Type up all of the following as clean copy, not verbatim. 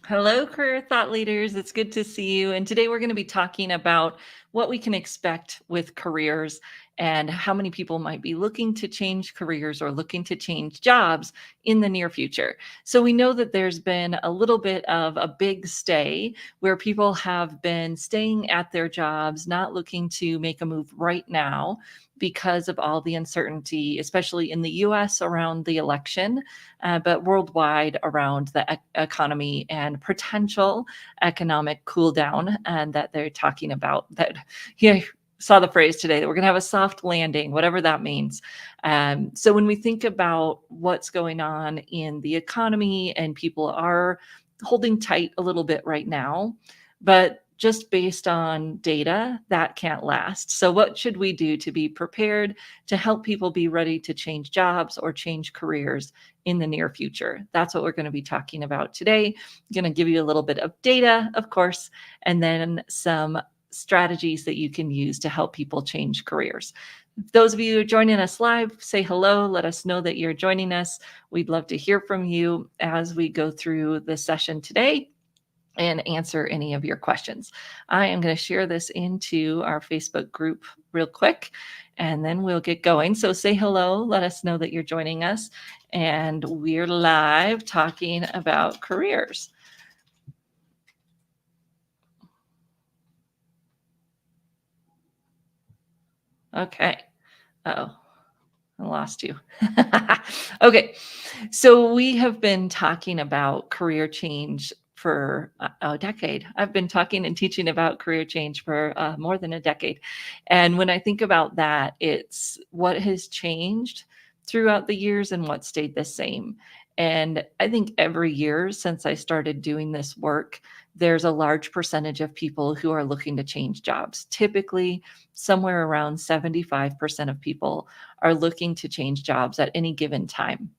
Hello, career thought leaders. It's good to see you. And today we're going to be talking about what we can expect with careers and how many people might be looking to change careers or looking to change jobs in the near future. So, we know that there's been a little bit of a big stay where people have been staying at their jobs, not looking to make a move right now because of all the uncertainty, especially in the US around the election, but worldwide around the economy and potential economic cool down, and that they're talking about that. Yeah, saw the phrase today that we're going to have a soft landing, whatever that means. So when we think about what's going on in the economy, and people are holding tight a little bit right now, but just based on data, that can't last. So, what should we do to be prepared to help people be ready to change jobs or change careers in the near future? That's what we're going to be talking about today. I'm going to give you a little bit of data, of course, and then some strategies that you can use to help people change careers. Those of you who are joining us live, say hello. Let us know that you're joining us. We'd love to hear from you as we go through the session today and answer any of your questions. I am going to share this into our Facebook group real quick, and then we'll get going. So say hello, let us know that you're joining us, and we're live talking about careers. Okay. Oh, I lost you. Okay. So we have been talking about career change for a decade. I've been talking and teaching about career change for more than a decade. And when I think about that, it's what has changed throughout the years and what stayed the same. And I think every year since I started doing this work, there's a large percentage of people who are looking to change jobs. Typically, somewhere around 75% of people are looking to change jobs at any given time,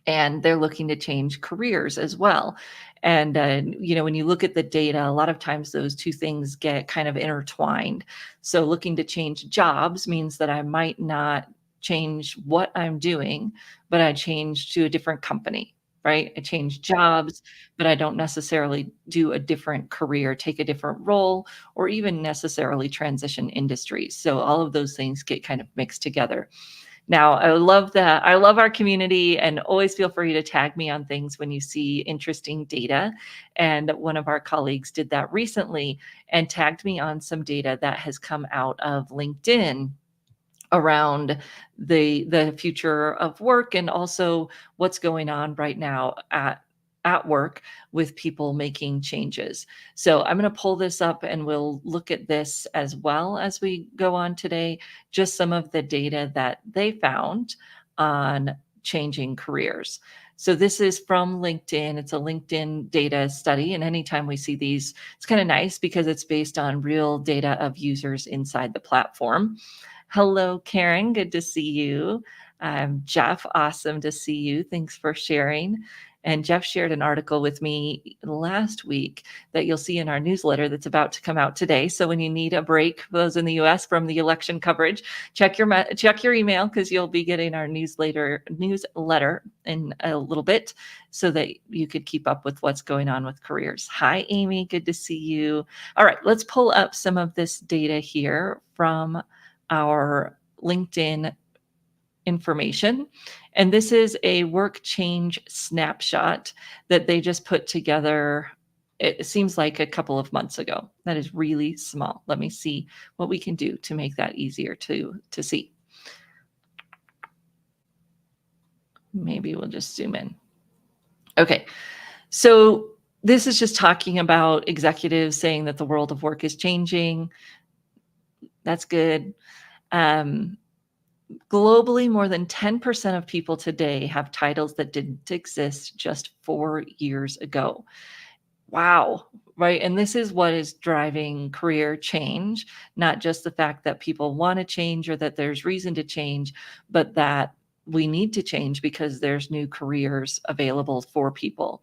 and they're looking to change careers as well. And when you look at the data, a lot of times those two things get kind of intertwined. So looking to change jobs means that I might not change what I'm doing, but I change to a different company, right? I change jobs, but I don't necessarily do a different career, take a different role, or even necessarily transition industries. So all of those things get kind of mixed together. Now, I love that. I love our community, and always feel free to tag me on things when you see interesting data. And one of our colleagues did that recently and tagged me on some data that has come out of LinkedIn around the future of work, and also what's going on right now at work with people making changes. So I'm going to pull this up and we'll look at this as well as we go on today, just some of the data that they found on changing careers. So this is from LinkedIn. It's a LinkedIn data study. And anytime we see these, it's kind of nice because it's based on real data of users inside the platform. Hello, Karen. Good to see you. Jeff, awesome to see you. Thanks for sharing. And Jeff shared an article with me last week that you'll see in our newsletter that's about to come out today. So when you need a break, for those in the US from the election coverage, check your email, because you'll be getting our newsletter in a little bit, so that you could keep up with what's going on with careers. Hi, Amy. Good to see you. All right, let's pull up some of this data here from our LinkedIn information. And this is a work change snapshot that they just put together. It seems like a couple of months ago. That is really small. Let me see what we can do to make that easier to see. Maybe we'll just zoom in. Okay, so this is just talking about executives saying that the world of work is changing. That's good. Globally, more than 10% of people today have titles that didn't exist just 4 years ago. Wow, right? And this is what is driving career change, not just the fact that people want to change or that there's reason to change, but that we need to change because there's new careers available for people.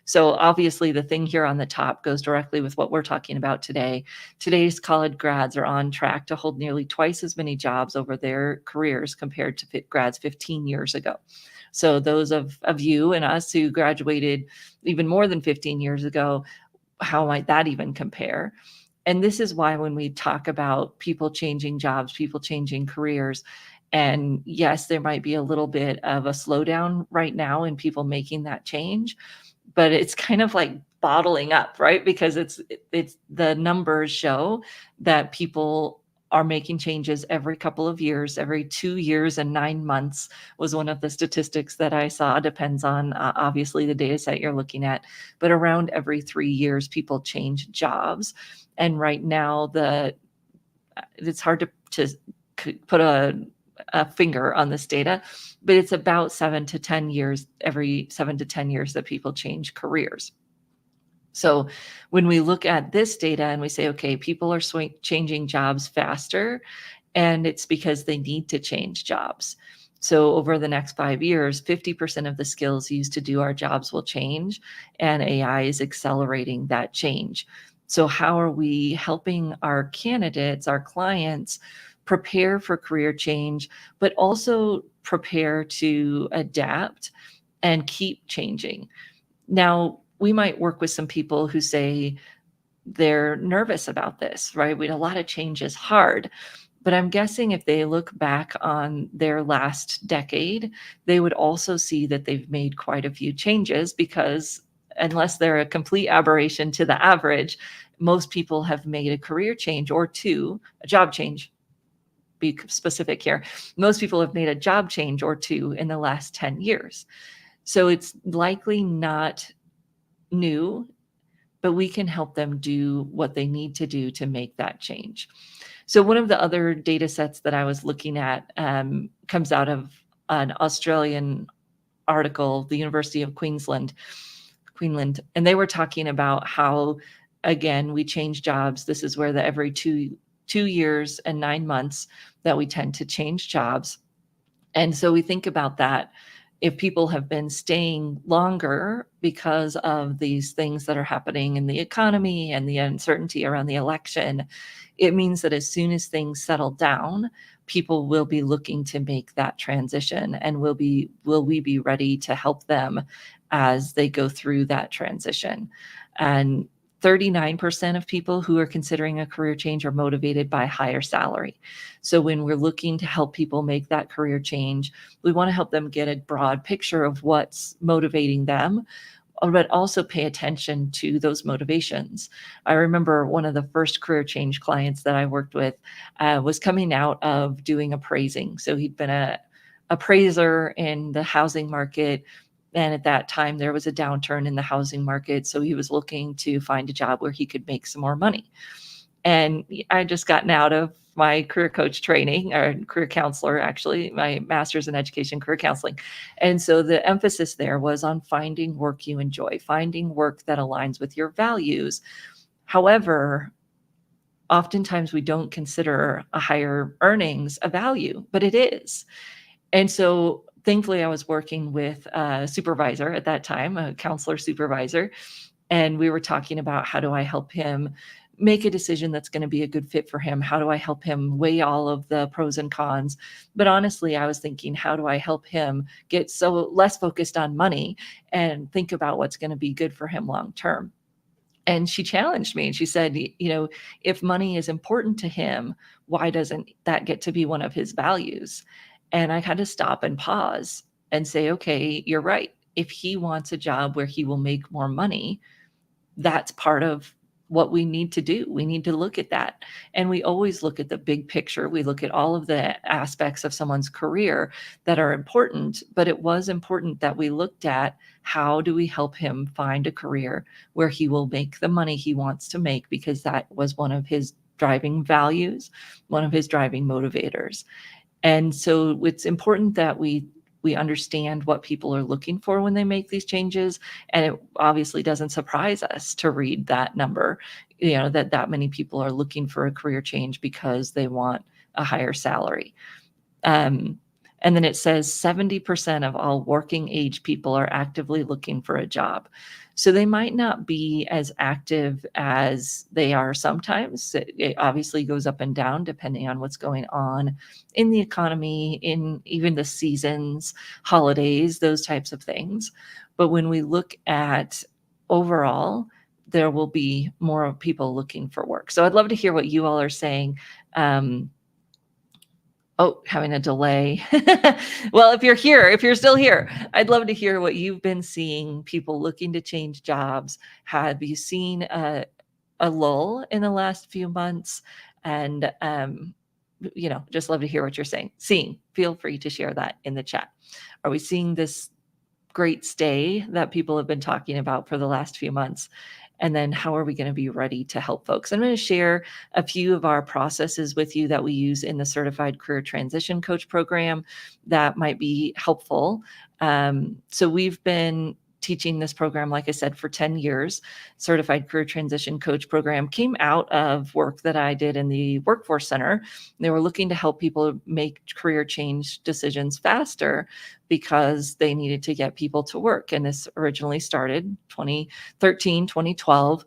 So obviously the thing here on the top goes directly with what we're talking about today. Today's college grads are on track to hold nearly twice as many jobs over their careers compared to grads 15 years ago. So those of you and us who graduated even more than 15 years ago, how might that even compare? And this is why when we talk about people changing jobs, people changing careers, and yes, there might be a little bit of a slowdown right now in people making that change, but it's kind of like bottling up, right? Because it's the numbers show that people are making changes every couple of years. Every 2 years and 9 months was one of the statistics that I saw. Depends on, obviously, the data set you're looking at, but around every 3 years, people change jobs. And right now, it's hard to put a finger on this data, but it's about 7 to 10 years, every 7 to 10 years that people change careers. So when we look at this data and we say, okay, people are changing jobs faster, and it's because they need to change jobs. So over the next 5 years, 50% of the skills used to do our jobs will change, and AI is accelerating that change. So how are we helping our candidates, our clients, prepare for career change, but also prepare to adapt and keep changing? Now, we might work with some people who say they're nervous about this, right? A lot of change is hard. But I'm guessing if they look back on their last decade, they would also see that they've made quite a few changes, because unless they're a complete aberration to the average, most people have made a career change or two, a job change, be specific here. Most people have made a job change or two in the last 10 years. So it's likely not new, but we can help them do what they need to do to make that change. So one of the other data sets that I was looking at comes out of an Australian article, the University of Queensland, and they were talking about how, again, we change jobs. This is where the every 2 years and 9 months that we tend to change jobs. And so we think about that. If people have been staying longer because of these things that are happening in the economy and the uncertainty around the election, it means that as soon as things settle down, people will be looking to make that transition, and will we be ready to help them as they go through that transition? And 39% of people who are considering a career change are motivated by higher salary. So when we're looking to help people make that career change, we want to help them get a broad picture of what's motivating them, but also pay attention to those motivations. I remember one of the first career change clients that I worked with was coming out of doing appraising. So he'd been a appraiser in the housing market, and at that time there was a downturn in the housing market, so he was looking to find a job where he could make some more money. And I just gotten out of my career coach training, or career counselor, actually, my master's in education, career counseling. And so the emphasis there was on finding work you enjoy, finding work that aligns with your values. However, oftentimes we don't consider a higher earnings a value, but it is. And so thankfully I was working with a supervisor at that time, a counselor supervisor, and we were talking about, how do I help him make a decision that's going to be a good fit for him? How do I help him weigh all of the pros and cons? But honestly, I was thinking, how do I help him get so less focused on money and think about what's going to be good for him long term? And she challenged me and she said, if money is important to him, why doesn't that get to be one of his values? And I had to stop and pause and say, okay, you're right. If he wants a job where he will make more money, that's part of what we need to do. We need to look at that. And we always look at the big picture. We look at all of the aspects of someone's career that are important, but it was important that we looked at, how do we help him find a career where he will make the money he wants to make, because that was one of his driving values, one of his driving motivators. And so it's important that we understand what people are looking for when they make these changes. And it obviously doesn't surprise us to read that number, that many people are looking for a career change because they want a higher salary. Um, And then it says 70% of all working age people are actively looking for a job. So they might not be as active as they are sometimes. It obviously goes up and down depending on what's going on in the economy, in even the seasons, holidays, those types of things. But when we look at overall, there will be more people looking for work. So I'd love to hear what you all are saying. Oh, having a delay. Well, if you're here, if you're still here, I'd love to hear what you've been seeing, people looking to change jobs. Have you seen a lull in the last few months? And, just love to hear what you're saying. Seeing, feel free to share that in the chat. Are we seeing this great stay that people have been talking about for the last few months? And then how are we going to be ready to help folks? I'm going to share a few of our processes with you that we use in the Certified Career Transition Coach program that might be helpful. So we've been teaching this program, like I said, for 10 years. Certified Career Transition Coach program came out of work that I did in the Workforce Center. They were looking to help people make career change decisions faster because they needed to get people to work. And this originally started 2013, 2012,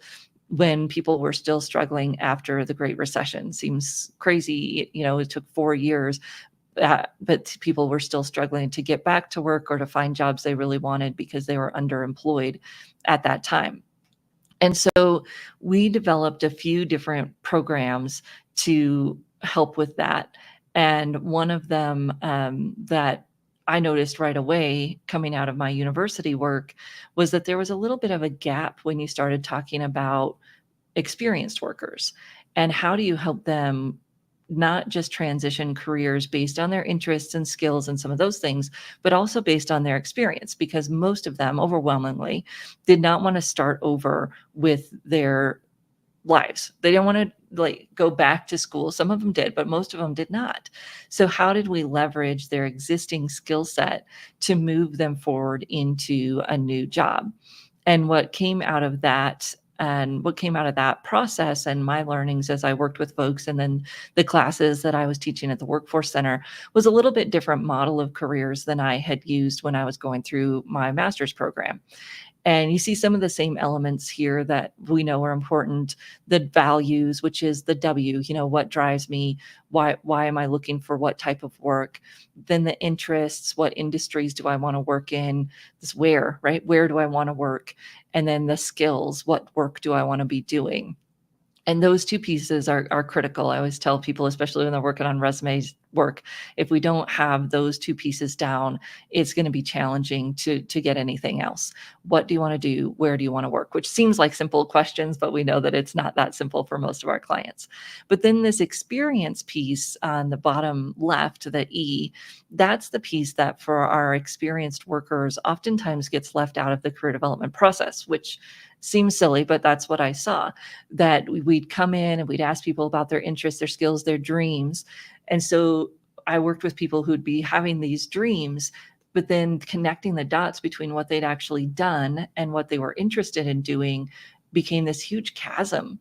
when people were still struggling after the Great Recession. Seems crazy, it took 4 years, but people were still struggling to get back to work or to find jobs they really wanted because they were underemployed at that time. And so we developed a few different programs to help with that. And one of them that I noticed right away coming out of my university work was that there was a little bit of a gap when you started talking about experienced workers and how do you help them not just transition careers based on their interests and skills and some of those things, but also based on their experience, because most of them overwhelmingly did not want to start over with their lives. They didn't want to go back to school. Some of them did, but most of them did not. So how did we leverage their existing skill set to move them forward into a new job? And what came out of that process and my learnings as I worked with folks and then the classes that I was teaching at the Workforce Center was a little bit different model of careers than I had used when I was going through my master's program. And you see some of the same elements here that we know are important. The values, which is the W, what drives me? Why am I looking for what type of work? Then the interests, what industries do I want to work in? This where, right? Where do I want to work? And then the skills, what work do I want to be doing? And those two pieces are critical. I always tell people, especially when they're working on resumes work, if we don't have those two pieces down, it's going to be challenging to get anything else. What do you want to do? Where do you want to work? Which seems like simple questions, but we know that it's not that simple for most of our clients. But then this experience piece on the bottom left, the E, that's the piece that for our experienced workers oftentimes gets left out of the career development process, which seems silly, but that's what I saw. That we'd come in and we'd ask people about their interests, their skills, their dreams. And so I worked with people who'd be having these dreams, but then connecting the dots between what they'd actually done and what they were interested in doing became this huge chasm.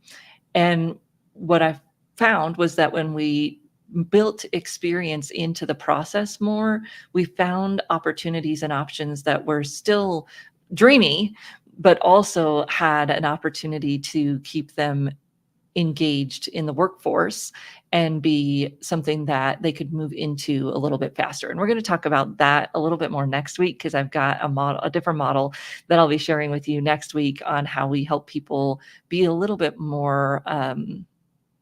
And what I found was that when we built experience into the process more, we found opportunities and options that were still dreamy, but also had an opportunity to keep them engaged in the workforce and be something that they could move into a little bit faster. And we're going to talk about that a little bit more next week, because I've got a different model that I'll be sharing with you next week on how we help people be a little bit more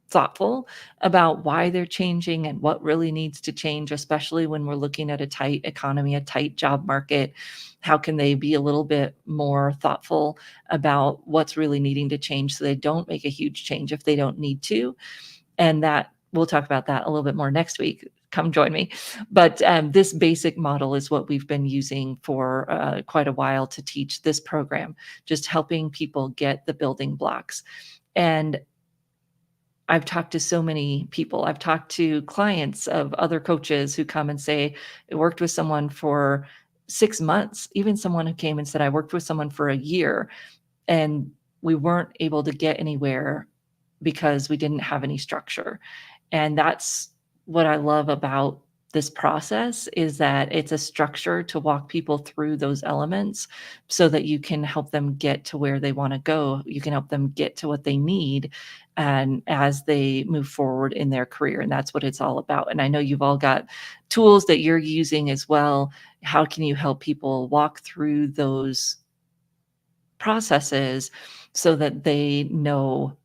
thoughtful about why they're changing and what really needs to change, especially when we're looking at a tight economy, a tight job market. How can they be a little bit more thoughtful about what's really needing to change so they don't make a huge change if they don't need to? And that we'll talk about that a little bit more next week. Come join me. But this basic model is what we've been using for quite a while to teach this program, just helping people get the building blocks. And I've talked to so many people. I've talked to clients of other coaches who come and say, I worked with someone for 6 months, even someone who came and said, I worked with someone for a year, and we weren't able to get anywhere because we didn't have any structure. And that's what I love about this process is that it's a structure to walk people through those elements so that you can help them get to where they want to go. You can help them get to what they need and as they move forward in their career. And that's what it's all about. And I know you've all got tools that you're using as well. How can you help people walk through those processes so that they know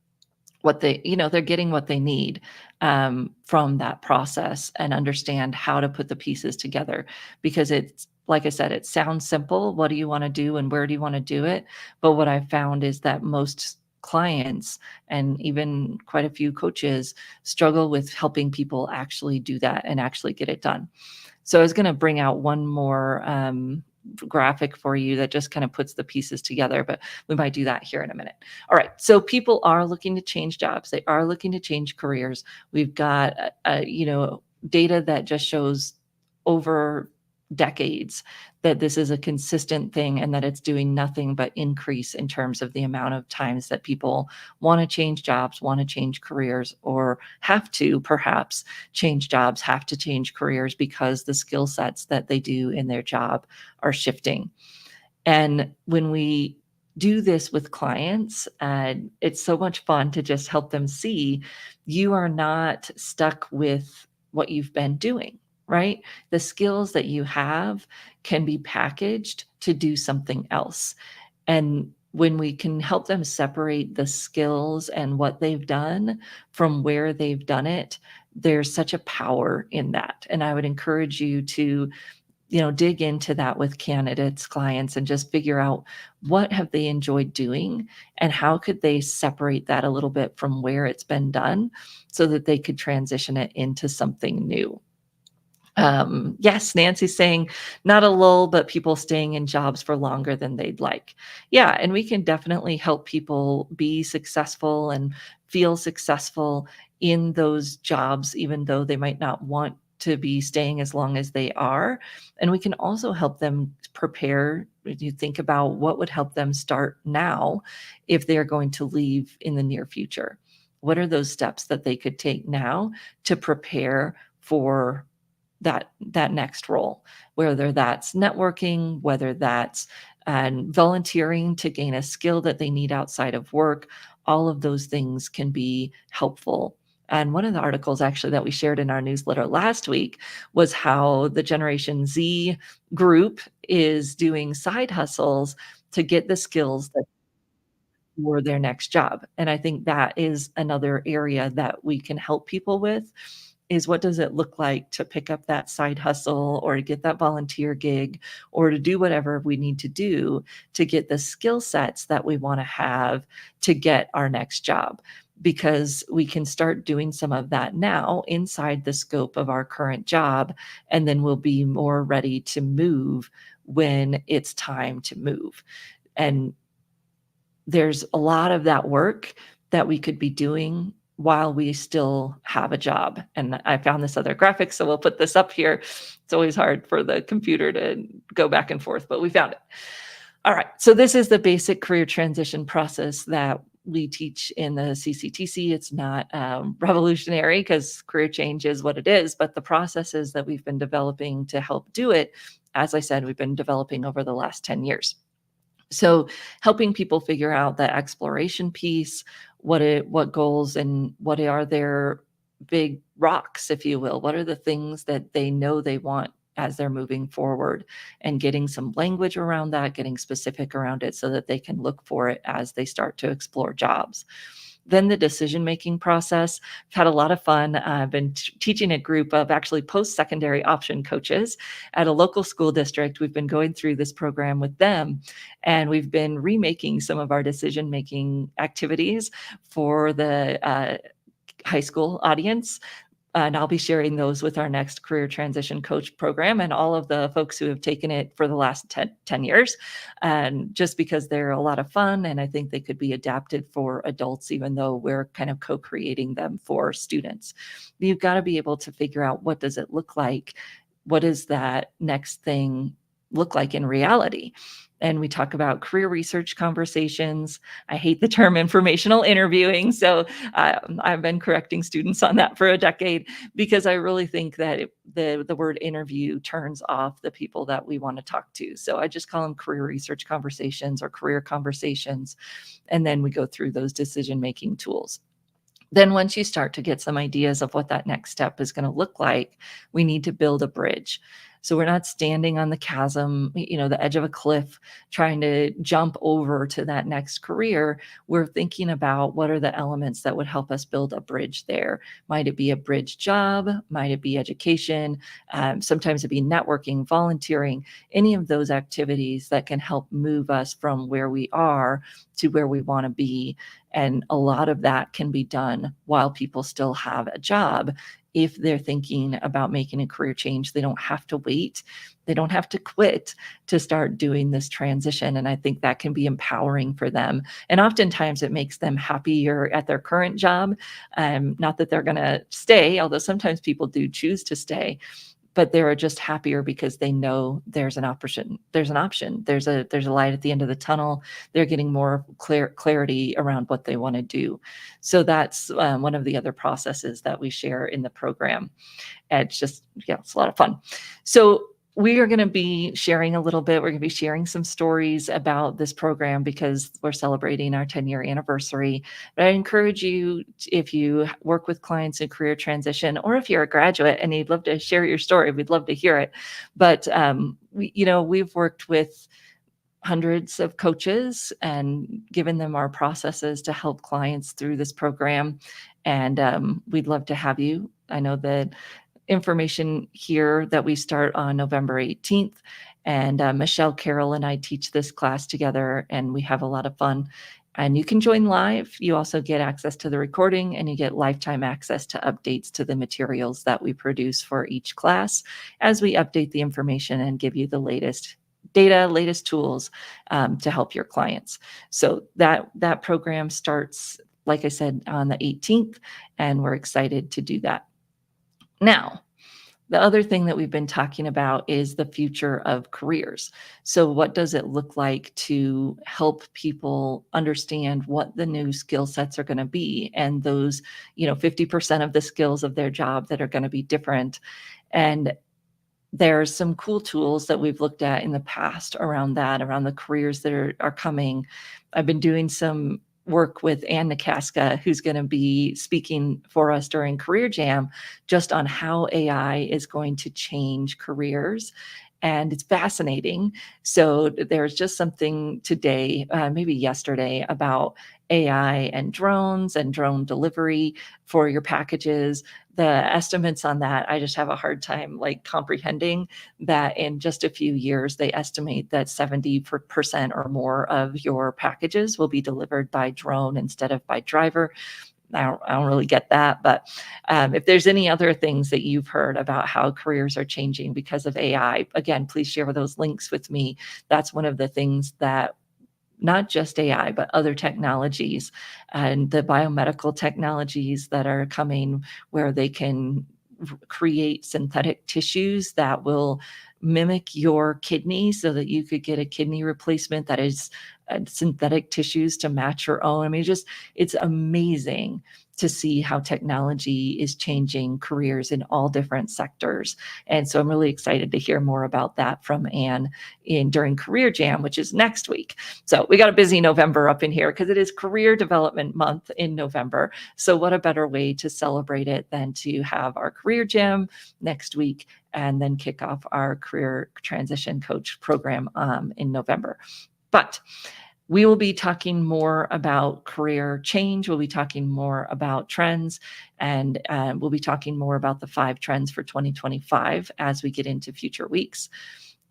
what they're getting what they need from that process and understand how to put the pieces together, because it's like I said, it sounds simple. What do you want to do and where do you want to do it? But what I've found is that most clients and even quite a few coaches struggle with helping people actually do that and actually get it done. So I was going to bring out one more graphic for you that just kind of puts the pieces together, but we might do that here in a minute. All right. So people are looking to change jobs. They are looking to change careers. We've got, data that just shows over decades that this is a consistent thing and that it's doing nothing but increase in terms of the amount of times that people want to change jobs, want to change careers, or have to perhaps change jobs, have to change careers because the skill sets that they do in their job are shifting. And when we do this with clients, it's so much fun to just help them see you are not stuck with what you've been doing, right? The skills that you have can be packaged to do something else. And when we can help them separate the skills and what they've done from where they've done it, there's such a power in that. And I would encourage you to dig into that with candidates, clients, and just figure out what have they enjoyed doing and how could they separate that a little bit from where it's been done so that they could transition it into something new. Yes, Nancy's saying not a lull, but people staying in jobs for longer than they'd like. Yeah, and we can definitely help people be successful and feel successful in those jobs, even though they might not want to be staying as long as they are. And we can also help them prepare. You think about what would help them start now if they're going to leave in the near future. What are those steps that they could take now to prepare for that next role, whether that's networking, whether that's volunteering to gain a skill that they need outside of work. All of those things can be helpful. And one of the articles actually that we shared in our newsletter last week was how the Generation Z group is doing side hustles to get the skills that for their next job. And I think that is another area that we can help people with is what does it look like to pick up that side hustle or to get that volunteer gig or to do whatever we need to do to get the skill sets that we want to have to get our next job, because we can start doing some of that now inside the scope of our current job, and then we'll be more ready to move when it's time to move. And there's a lot of that work that we could be doing while we still have a job. And I found this other graphic, so we'll put this up here. It's always hard for the computer to go back and forth, but we found it. All right, so this is the basic career transition process that we teach in the CCTC. It's not revolutionary because career change is what it is, but the processes that we've been developing to help do it, as I said, we've been developing over the last 10 years. So helping people figure out that exploration piece, what goals and what are their big rocks, if you will. What are the things that they know they want as they're moving forward, and getting some language around that, getting specific around it so that they can look for it as they start to explore jobs. Then the decision-making process. I've had a lot of fun. I've been teaching a group of actually post-secondary option coaches at a local school district. We've been going through this program with them, and we've been remaking some of our decision-making activities for the high school audience. And I'll be sharing those with our next career transition coach program and all of the folks who have taken it for the last 10 years. And just because they're a lot of fun, and I think they could be adapted for adults, even though we're kind of co-creating them for students. You've got to be able to figure out, what does it look like? What does that next thing look like in reality? And we talk about career research conversations. I hate the term informational interviewing, so I've been correcting students on that for a decade because I really think that the word interview turns off the people that we want to talk to. So I just call them career research conversations or career conversations, and then we go through those decision-making tools. Then once you start to get some ideas of what that next step is going to look like, we need to build a bridge. So we're not standing on the chasm, the edge of a cliff, trying to jump over to that next career. We're thinking about what are the elements that would help us build a bridge there. Might it be a bridge job? Might it be education? Sometimes it'd be networking, volunteering, any of those activities that can help move us from where we are to where we want to be. And a lot of that can be done while people still have a job. If they're thinking about making a career change, they don't have to wait. They don't have to quit to start doing this transition. And I think that can be empowering for them. And oftentimes it makes them happier at their current job. Not that they're going to stay, although sometimes people do choose to stay, but they're just happier because they know there's an option. There's a light at the end of the tunnel. They're getting more clarity around what they want to do. So that's one of the other processes that we share in the program. And it's a lot of fun. So we are going to be sharing a little bit. We're going to be sharing some stories about this program because we're celebrating our 10-year anniversary. But I encourage you, if you work with clients in career transition, or if you're a graduate and you'd love to share your story, we'd love to hear it. But we've worked with hundreds of coaches and given them our processes to help clients through this program. And we'd love to have you. I know that information here that we start on November 18th. And Michelle Carroll and I teach this class together, and we have a lot of fun. And you can join live. You also get access to the recording, and you get lifetime access to updates to the materials that we produce for each class as we update the information and give you the latest data, latest tools to help your clients. So that program starts, like I said, on the 18th, and we're excited to do that. Now, the other thing that we've been talking about is the future of careers. So what does it look like to help people understand what the new skill sets are going to be, and those, 50% of the skills of their job that are going to be different. And there's some cool tools that we've looked at in the past around the careers that are coming. I've been doing some work with Ann Nakaska, who's going to be speaking for us during Career Jam, just on how AI is going to change careers. And it's fascinating. So there's just something today, maybe yesterday, about AI and drones and drone delivery for your packages. The estimates on that, I just have a hard time comprehending that in just a few years, they estimate that 70% or more of your packages will be delivered by drone instead of by driver. I don't really get that, but if there's any other things that you've heard about how careers are changing because of AI, again, please share those links with me. That's one of the things that not just AI, but other technologies and the biomedical technologies that are coming, where they can create synthetic tissues that will mimic your kidney so that you could get a kidney replacement that is synthetic tissues to match your own. I mean, it's amazing to see how technology is changing careers in all different sectors. And so I'm really excited to hear more about that from Ann during Career Jam, which is next week. So we got a busy November up in here because it is Career Development Month in November. So what a better way to celebrate it than to have our Career Jam next week and then kick off our Career Transition Coach program in November. But we will be talking more about career change. We'll be talking more about trends, and we'll be talking more about the 5 trends for 2025 as we get into future weeks.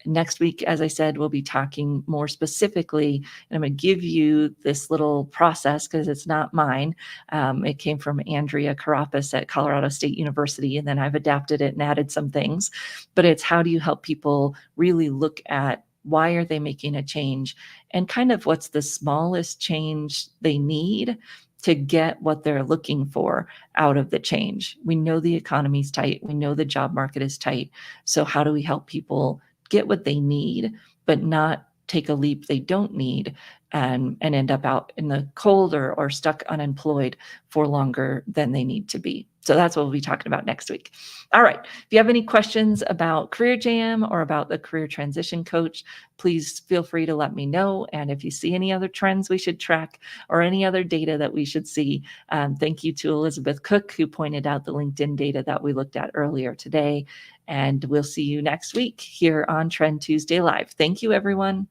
Next week, as I said, we'll be talking more specifically, and I'm going to give you this little process because it's not mine. It came from Andrea Carapis at Colorado State University, and then I've adapted it and added some things. But it's how do you help people really look at why are they making a change, and kind of what's the smallest change they need to get what they're looking for out of the change. We know the economy's tight. We know the job market is tight. So how do we help people get what they need, but not take a leap they don't need and end up out in the cold or stuck unemployed for longer than they need to be. So that's what we'll be talking about next week. All right. If you have any questions about Career Jam or about the Career Transition Coach, please feel free to let me know. And if you see any other trends we should track or any other data that we should see, thank you to Elizabeth Cook, who pointed out the LinkedIn data that we looked at earlier today. And we'll see you next week here on Trend Tuesday Live. Thank you, everyone.